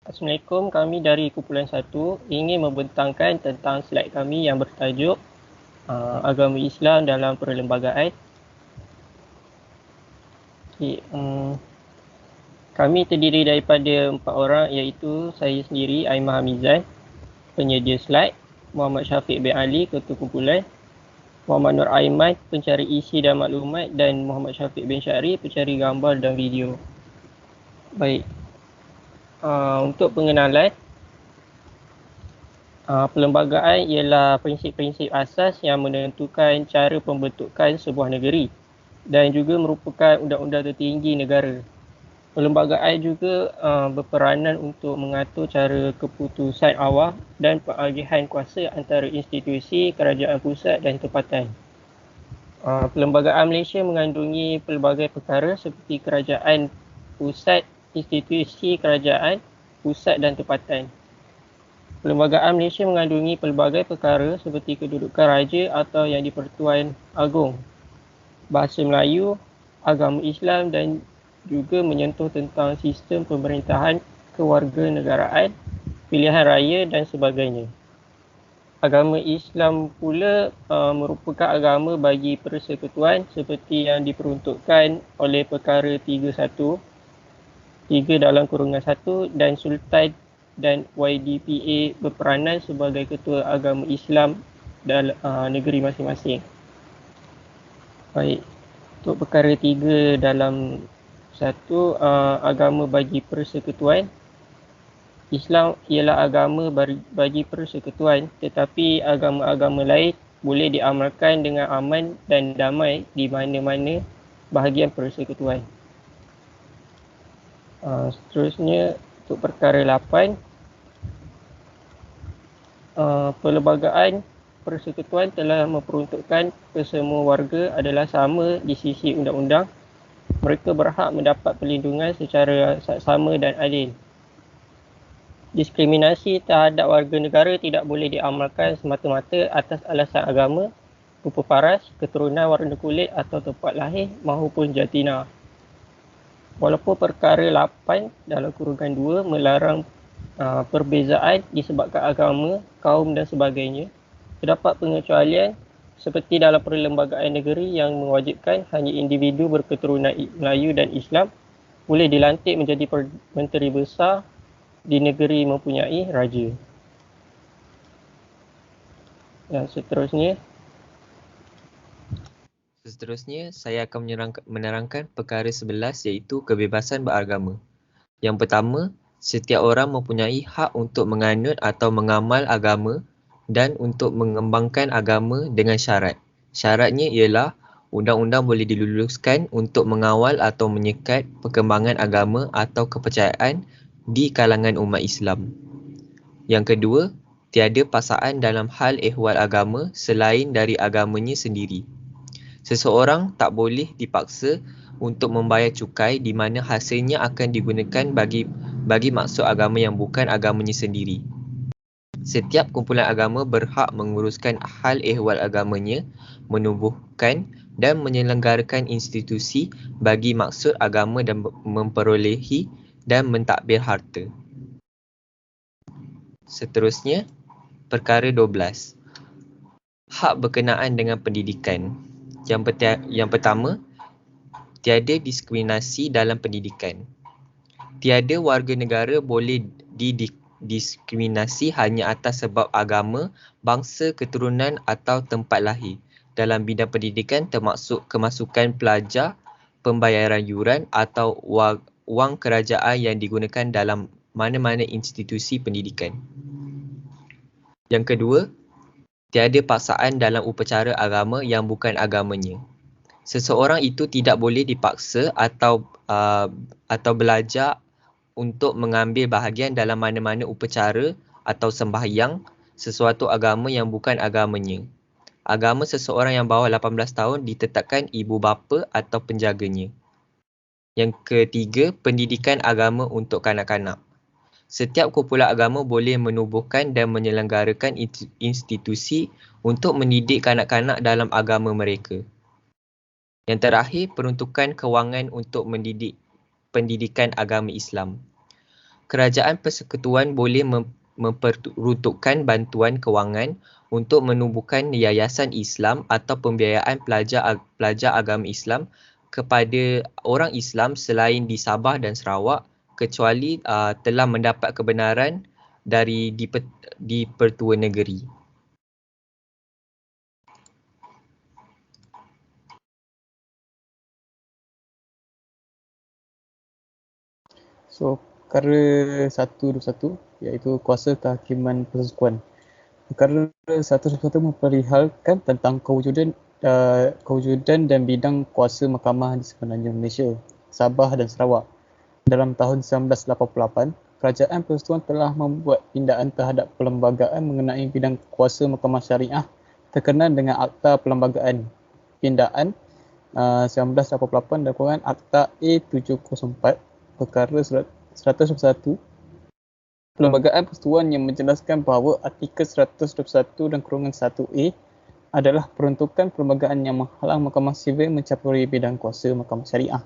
Assalamualaikum, kami dari kumpulan 1 ingin membentangkan tentang slide kami yang bertajuk Agama Islam dalam Perlembagaan. Okay, kami terdiri daripada 4 orang, iaitu saya sendiri, Aimah Hamizan, penyedia slide, Muhammad Syafiq bin Ali, ketua kumpulan, Muhammad Nur Aiman, pencari isi dan maklumat, dan Muhammad Syafiq bin Syari, pencari gambar dan video. Baik, untuk pengenalan, perlembagaan ialah prinsip-prinsip asas yang menentukan cara pembentukan sebuah negeri dan juga merupakan undang-undang tertinggi negara. Perlembagaan juga berperanan untuk mengatur cara keputusan awal dan pengagihan kuasa antara institusi, kerajaan pusat dan tempatan. Perlembagaan Malaysia mengandungi pelbagai perkara seperti kerajaan pusat, institusi kerajaan pusat dan tempatan. Perlembagaan Malaysia mengandungi pelbagai perkara seperti kedudukan raja atau yang di-Pertuan Agong, bahasa Melayu, agama Islam dan juga menyentuh tentang sistem pemerintahan kewarganegaraan, pilihan raya dan sebagainya. Agama Islam pula merupakan agama bagi persekutuan seperti yang diperuntukkan oleh perkara 31, 3 dalam kurungan 1 dan Sultan dan YDPA berperanan sebagai ketua agama Islam dalam negeri masing-masing. Baik, untuk perkara 3 dalam 1, agama bagi persekutuan. Islam ialah agama bagi persekutuan, tetapi agama-agama lain boleh diamalkan dengan aman dan damai di mana-mana bahagian persekutuan. Seterusnya, untuk perkara 8, perlembagaan persekutuan telah memperuntukkan kesemua warga adalah sama di sisi undang-undang. Mereka berhak mendapat perlindungan secara sama dan adil. Diskriminasi terhadap warga negara tidak boleh diamalkan semata-mata atas alasan agama, rupa paras, keturunan, warna kulit atau tempat lahir maupun jantina. Walaupun perkara 8 dalam kurungan 2 melarang perbezaan disebabkan agama, kaum dan sebagainya, terdapat pengecualian seperti dalam perlembagaan negeri yang mewajibkan hanya individu berketurunan Melayu dan Islam boleh dilantik menjadi menteri besar di negeri mempunyai raja. Dan seterusnya, saya akan menerangkan perkara 11 iaitu kebebasan beragama. Yang pertama, setiap orang mempunyai hak untuk menganut atau mengamal agama dan untuk mengembangkan agama dengan syarat. Syaratnya ialah undang-undang boleh diluluskan untuk mengawal atau menyekat perkembangan agama atau kepercayaan di kalangan umat Islam. Yang kedua, tiada paksaan dalam hal ehwal agama selain dari agamanya sendiri. Seseorang tak boleh dipaksa untuk membayar cukai di mana hasilnya akan digunakan bagi maksud agama yang bukan agamanya sendiri. Setiap kumpulan agama berhak menguruskan hal ehwal agamanya, menubuhkan dan menyelenggarakan institusi bagi maksud agama dan memperolehi dan mentadbir harta. Seterusnya, perkara 12. Hak berkenaan dengan pendidikan. Yang pertama, tiada diskriminasi dalam pendidikan. Tiada warga negara boleh didiskriminasi hanya atas sebab agama, bangsa, keturunan atau tempat lahir. Dalam bidang pendidikan termasuk kemasukan pelajar, pembayaran yuran atau wang kerajaan yang digunakan dalam mana-mana institusi pendidikan. Yang kedua, tiada paksaan dalam upacara agama yang bukan agamanya. Seseorang itu tidak boleh dipaksa atau belajar untuk mengambil bahagian dalam mana-mana upacara atau sembahyang sesuatu agama yang bukan agamanya. Agama seseorang yang bawah 18 tahun ditetapkan ibu bapa atau penjaganya. Yang ketiga, pendidikan agama untuk kanak-kanak. Setiap kumpulan agama boleh menubuhkan dan menyelenggarakan institusi untuk mendidik kanak-kanak dalam agama mereka. Yang terakhir, peruntukan kewangan untuk mendidik pendidikan agama Islam. Kerajaan persekutuan boleh memperuntukkan bantuan kewangan untuk menubuhkan yayasan Islam atau pembiayaan pelajar agama Islam kepada orang Islam selain di Sabah dan Sarawak, kecuali telah mendapat kebenaran dari di Pertua Negeri. So, perkara 121 iaitu kuasa kehakiman persekutuan. Perkara 121 memperlihalkan tentang kewujudan dan bidang kuasa mahkamah di semenanjung Malaysia, Sabah dan Sarawak. Dalam tahun 1988, Kerajaan Persekutuan telah membuat pindaan terhadap perlembagaan mengenai bidang kuasa mahkamah syariah terkenal dengan Akta Perlembagaan Pindaan 1988 dan kurungan Akta A704 perkara 121 Perlembagaan Persekutuan yang menjelaskan bahawa artikel 121 dan kurungan 1A adalah peruntukan perlembagaan yang menghalang Mahkamah Sivil mencampuri bidang kuasa Mahkamah Syariah.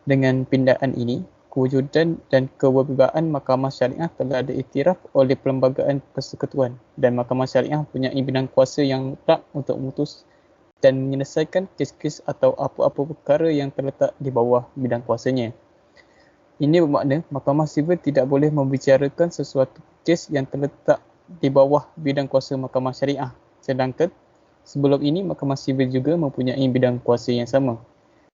Dengan pindaan ini, kewujudan dan kewibawaan Mahkamah Syariah telah diiktiraf oleh Perlembagaan Persekutuan dan Mahkamah Syariah mempunyai bidang kuasa yang mutlak untuk memutus dan menyelesaikan kes-kes atau apa-apa perkara yang terletak di bawah bidang kuasanya. Ini bermakna Mahkamah Sivil tidak boleh membicarakan sesuatu kes yang terletak di bawah bidang kuasa Mahkamah Syariah. Sedangkan sebelum ini Mahkamah Sivil juga mempunyai bidang kuasa yang sama.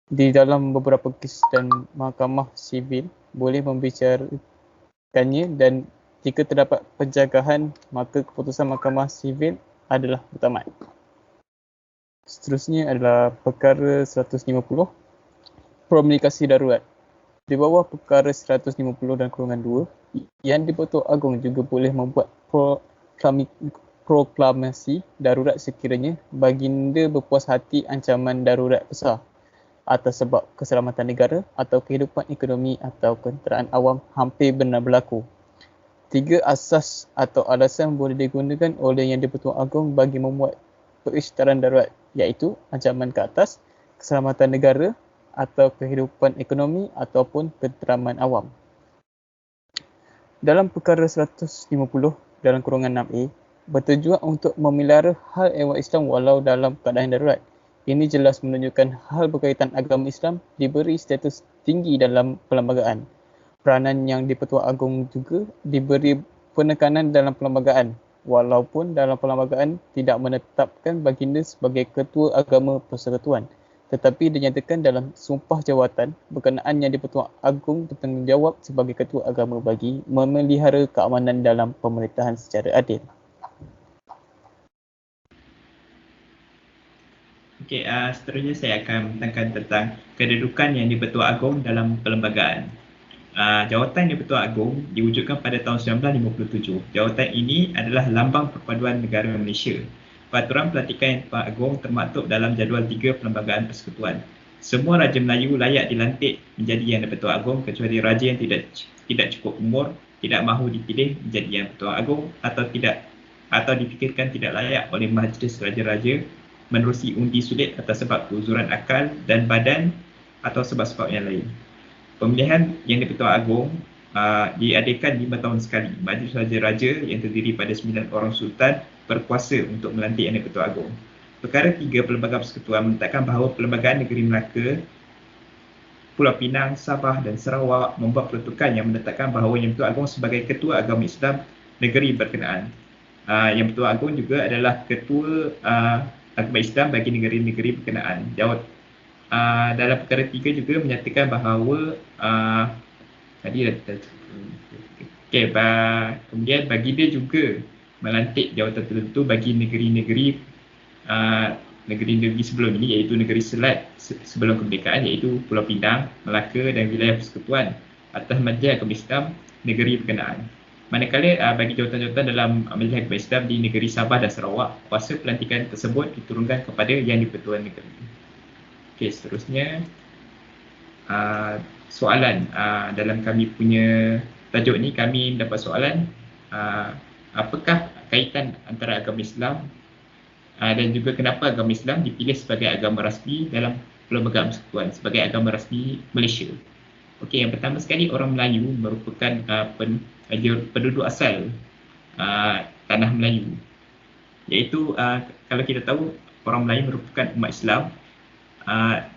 Di dalam beberapa kes dan Mahkamah Sivil boleh membicarakannya dan jika terdapat penjagahan maka keputusan Mahkamah Sivil adalah bertamat. Seterusnya adalah perkara 150 Promulgasi darurat. Di bawah perkara 150 dan kurungan 2, Yang di-Pertua Agong juga boleh membuat proklamasi darurat sekiranya baginda berpuas hati ancaman darurat besar atas sebab keselamatan negara atau kehidupan ekonomi atau ketenteraan awam hampir benar berlaku. 3 asas atau alasan boleh digunakan oleh Yang di-Pertua Agong bagi membuat perisytiharan darurat, iaitu ancaman ke atas, keselamatan negara atau kehidupan ekonomi ataupun ketenteraman awam. Dalam perkara 150 dalam kurungan 6A, bertujuan untuk memelihara hal ehwal Islam walau dalam keadaan darurat. Ini jelas menunjukkan hal berkaitan agama Islam diberi status tinggi dalam perlembagaan. Peranan Yang di-Pertua Agong juga diberi penekanan dalam perlembagaan, walaupun dalam perlembagaan tidak menetapkan baginda sebagai ketua agama persekutuan. Tetapi dinyatakan dalam sumpah jawatan berkenaan Yang di-Pertua Agong bertanggungjawab sebagai ketua agama bagi memelihara keamanan dalam pemerintahan secara adil. Okey, seterusnya saya akan menerangkan tentang kedudukan Yang di-Pertua Agong dalam perlembagaan. Jawatan Yang di-Pertua Agong diwujudkan pada tahun 1957. Jawatan ini adalah lambang perpaduan negara Malaysia. Peraturan pelantikan Yang di-Pertua Agong termaktub dalam jadual 3 Perlembagaan Persekutuan. Semua Raja Melayu layak dilantik menjadi Yang di-Pertua Agong kecuali raja yang tidak cukup umur, tidak mahu dipilih menjadi Yang di-Pertua Agong atau dipikirkan tidak layak oleh Majlis Raja-Raja menerusi undi sulit atas sebab keuzuran akal dan badan atau sebab-sebab yang lain. Pemilihan Yang di-Pertua Agong diadakan 5 tahun sekali. Majlis Raja-Raja yang terdiri pada 9 orang sultan berkuasa untuk melantik Yang di-Pertua Agong. Perkara 3 Perlembagaan Persekutuan menetapkan bahawa Perlembagaan Negeri Melaka, Pulau Pinang, Sabah dan Sarawak membuat peruntukan yang menetapkan bahawa Yang di-Pertua Agong sebagai Ketua Agama Islam negeri berkenaan. Yang di-Pertua Agong juga adalah Ketua Agama Islam bagi negeri-negeri berkenaan. Dalam perkara 3 juga menyatakan bahawa kemudian baginda juga melantik jawatan tertentu bagi negeri-negeri sebelum ini, iaitu negeri Selat sebelum kemerdekaan, iaitu Pulau Pinang, Melaka dan wilayah persekutuan atas Majlis Agama Islam negeri berkenaan. Manakala bagi jawatan-jawatan dalam Majlis Agama Islam di negeri Sabah dan Sarawak, kuasa pelantikan tersebut diturunkan kepada Yang di-Pertua Negeri. Okey, seterusnya soalan dalam kami punya tajuk ni, kami dapat soalan apakah kaitan antara agama Islam dan juga kenapa agama Islam dipilih sebagai agama rasmi dalam Perlembagaan Persekutuan, sebagai agama rasmi Malaysia. Okey, yang pertama sekali orang Melayu merupakan penduduk asal tanah Melayu. Iaitu kalau kita tahu orang Melayu merupakan umat Islam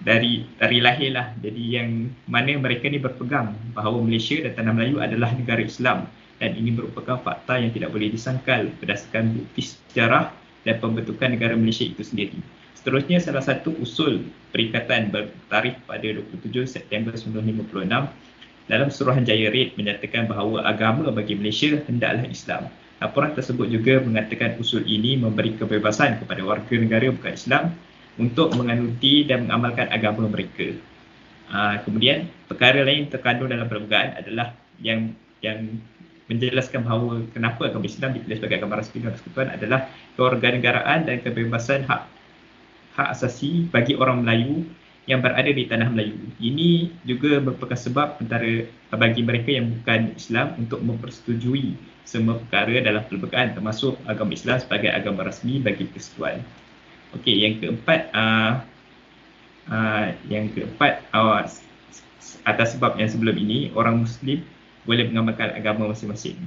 dari lahirlah. Jadi yang mana mereka ni berpegang bahawa Malaysia dan tanah Melayu adalah negara Islam, dan ini merupakan fakta yang tidak boleh disangkal berdasarkan bukti sejarah dan pembentukan negara Malaysia itu sendiri. Seterusnya, salah satu usul perikatan bertarikh pada 27 September 1956 dalam Suruhanjaya Red menyatakan bahawa agama bagi Malaysia hendaklah Islam. Laporan tersebut juga mengatakan usul ini memberi kebebasan kepada warga negara bukan Islam untuk menganuti dan mengamalkan agama mereka. Kemudian, perkara lain terkandung dalam perlembagaan adalah yang menjelaskan bahawa kenapa agama Islam dipilih sebagai agama rasmi dalam persekutuan adalah kewarganegaraan dan kebebasan hak asasi bagi orang Melayu yang berada di tanah Melayu. Ini juga merupakan sebab antara bagi mereka yang bukan Islam untuk mempersetujui semua perkara dalam perlembagaan, termasuk agama Islam sebagai agama rasmi bagi persekutuan. Okey, yang keempat atas sebab yang sebelum ini, orang Muslim boleh mengamalkan agama masing-masing.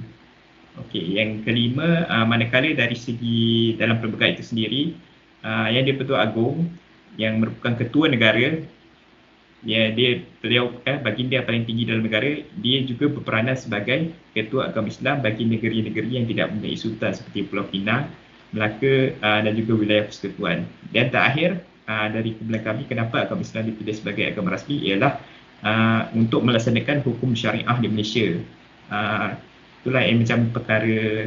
Okey, yang kelima, manakala dari segi dalam perlembagaan itu sendiri, yang di-Pertuan Agong yang merupakan ketua negara, beliau baginda paling tinggi dalam negara, dia juga berperanan sebagai ketua agama Islam bagi negeri-negeri yang tidak mempunyai sultan seperti Pulau Pinang, Melaka dan juga wilayah persekutuan. Dan terakhir, dari kumpulan kami, kenapa agama Islam dipilih sebagai agama rasmi ialah untuk melaksanakan hukum syariah di Malaysia. Itulah yang macam perkara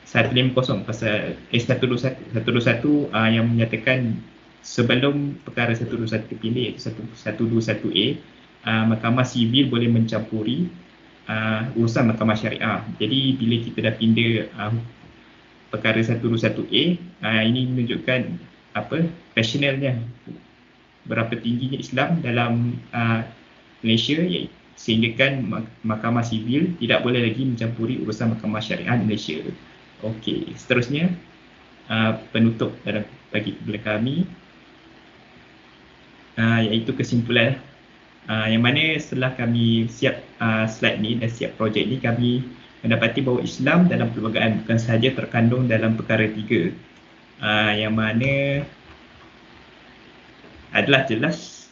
150 pasal 121 yang menyatakan sebelum perkara 121 dipilih, iaitu 121A, Mahkamah Sivil boleh mencampuri urusan Mahkamah Syariah. Jadi bila kita dah pindah perkara 121A, ini menunjukkan rasionalnya berapa tingginya Islam dalam Malaysia, sehinggakan Mahkamah Sivil tidak boleh lagi mencampuri urusan Mahkamah Syariah di Malaysia. Okey, seterusnya penutup bagi kumpulan kami, iaitu kesimpulan, yang mana setelah kami siap slide ni dan siap projek ni, kami mendapati bahawa Islam dalam perlembagaan bukan sahaja terkandung dalam perkara 3, yang mana adalah jelas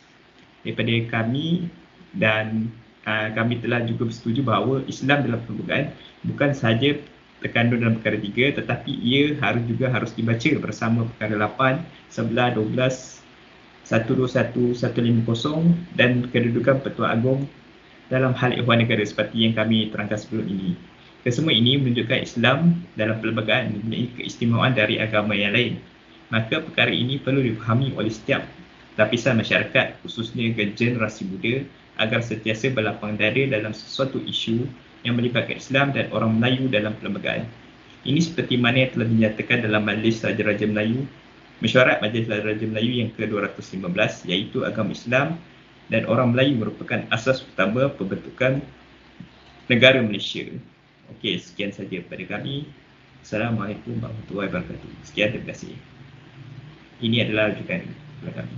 daripada kami, dan kami telah juga bersetuju bahawa Islam dalam perlembagaan bukan sahaja terkandung dalam perkara 3, tetapi ia harus dibaca bersama perkara 8, 11, 12, 121, 150 dan kedudukan Pertuan Agong dalam hal ikhwan negara seperti yang kami terangkan sebelum ini. Kesemua ini menunjukkan Islam dalam perlembagaan mempunyai keistimewaan dari agama yang lain. Maka perkara ini perlu difahami oleh setiap lapisan masyarakat, khususnya generasi muda, agar sentiasa berlapang dada dalam sesuatu isu yang melibatkan Islam dan orang Melayu dalam perlembagaan. Ini seperti mana yang telah dinyatakan dalam Majlis Raja-Raja Melayu, Mesyuarat Majlis Raja-Raja Melayu yang ke-215, iaitu agama Islam dan orang Melayu merupakan asas utama pembentukan negara Malaysia. Okey, sekian saja daripada kami. Assalamualaikum warahmatullahi wabarakatuh. Sekian, terima kasih. Ini adalah rujukan kami.